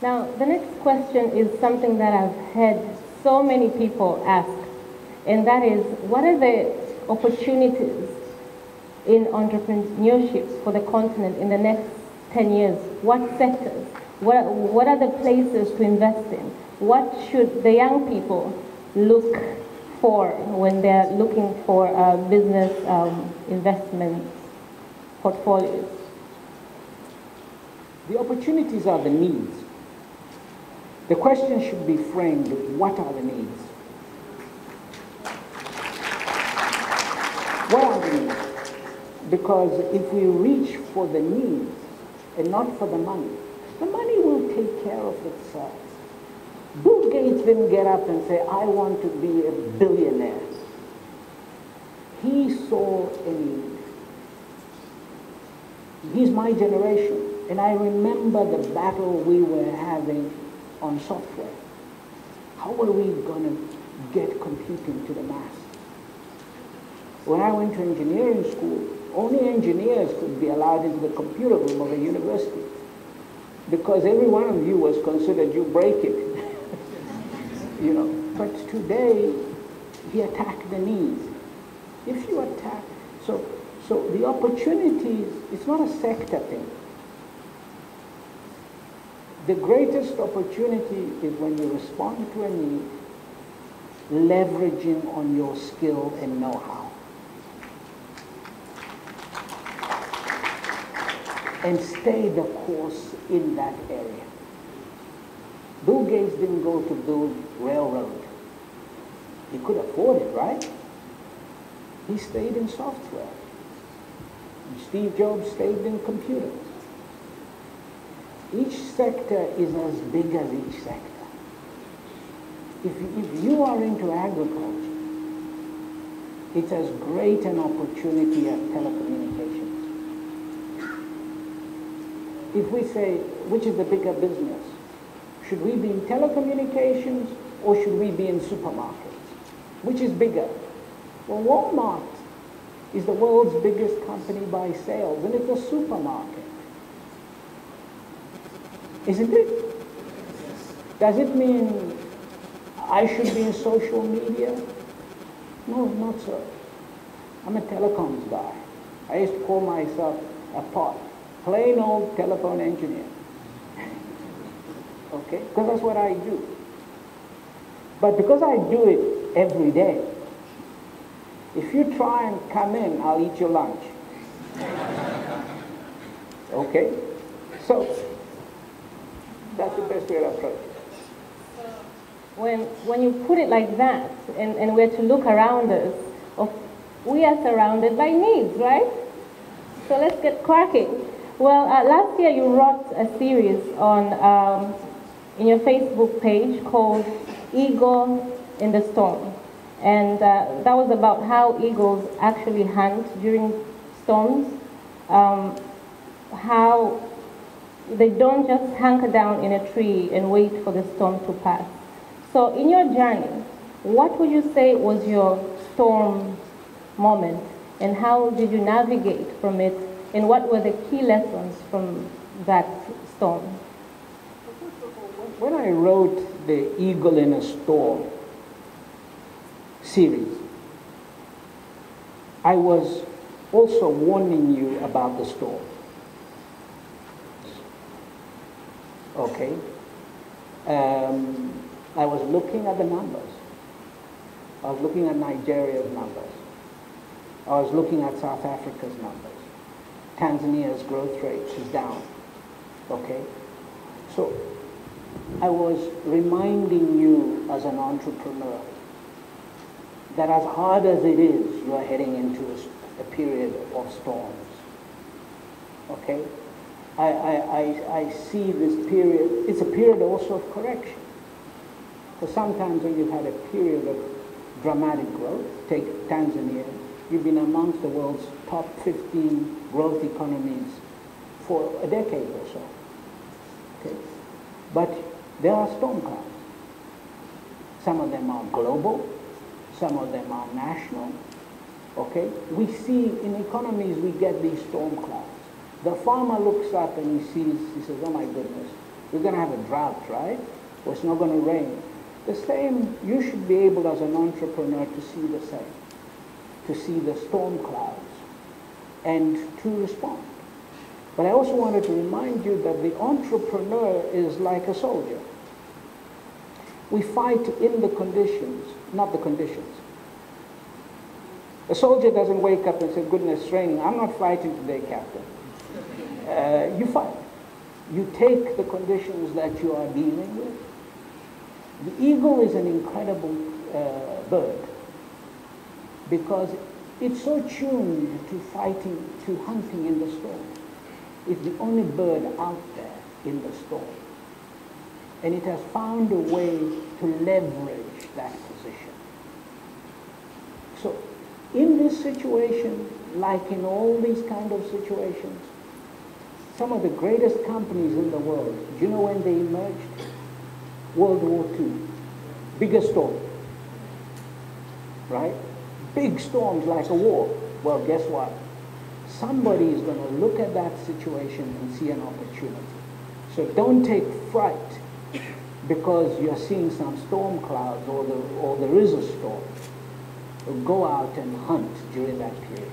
Now, the next question is something that I've had so many people ask, and that is, what are the opportunities in entrepreneurship for the continent in the next 10 years? What sectors? What are the places to invest in? What should the young people look for when they're looking for business investment portfolios? The opportunities are the needs. The question should be framed, what are the needs? What are the needs? Because if we reach for the needs and not for the money will take care of itself. Bill Gates didn't get up and say, I want to be a billionaire. He saw a need. He's my generation, and I remember the battle we were having on software. How are we going to get computing to the mass? When I went to engineering school, only engineers could be allowed into the computer room of a university, because every one of you was considered, you break it. You know, but today he attacked the needs. If you attack, so the opportunities, it's not a sector thing. The greatest opportunity is when you respond to a need, leveraging on your skill and know-how. And stay the course in that area. Bill Gates didn't go to build railroad. He could afford it, right? He stayed in software. And Steve Jobs stayed in computers. Each sector is as big as each sector. If you are into agriculture, it's as great an opportunity as telecommunications. If we say, which is the bigger business? Should we be in telecommunications or should we be in supermarkets? Which is bigger? Well, Walmart is the world's biggest company by sales, and it's a supermarket. Isn't it? Does it mean I should be in social media? No, not so. I'm a telecoms guy. I used to call myself a plain old telephone engineer. Okay? Because that's what I do. But because I do it every day, if you try and come in, I'll eat your lunch. Okay? So, that's the best way to approach it. When you put it like that, and we're to look around us, we are surrounded by needs, right? So let's get cracking. Well, last year you wrote a series on in your Facebook page called Eagle in the Storm. And that was about how eagles actually hunt during storms, how they don't just hunker down in a tree and wait for the storm to pass. So in your journey, what would you say was your storm moment, and how did you navigate from it, and what were the key lessons from that storm? When I wrote the Eagle in a Storm series, I was also warning you about the storm. Okay? I was looking at the numbers. I was looking at Nigeria's numbers. I was looking at South Africa's numbers. Tanzania's growth rate is down. Okay? So I was reminding you as an entrepreneur that as hard as it is, you are heading into a period of storms. Okay? I see this period, it's a period also of correction. So sometimes when you've had a period of dramatic growth, take Tanzania, you've been amongst the world's top 15 growth economies for a decade or so. Okay? But there are storm clouds. Some of them are global, some of them are national. Okay? We see in economies we get these storm clouds. The farmer looks up and he says, oh my goodness, We're going to have a drought, right? Or it's not going to rain. The same, you should be able as an entrepreneur to see the same, to see the storm clouds and to respond. But I also wanted to remind you that the entrepreneur is like a soldier. We fight in the conditions, not the conditions. A soldier doesn't wake up and say, goodness, it's raining. I'm not fighting today, Captain. You fight. You take the conditions that you are dealing with. The eagle is an incredible bird because it's so tuned to fighting, to hunting in the storm. It's the only bird out there in the storm. And it has found a way to leverage that position. So in this situation, like in all these kind of situations, some of the greatest companies in the world, do you know when they emerged? World War II. Biggest storm. Right? Big storms like a war. Well, guess what? Somebody is going to look at that situation and see an opportunity. So don't take fright because you're seeing some storm clouds or there is a storm. Go out and hunt during that period.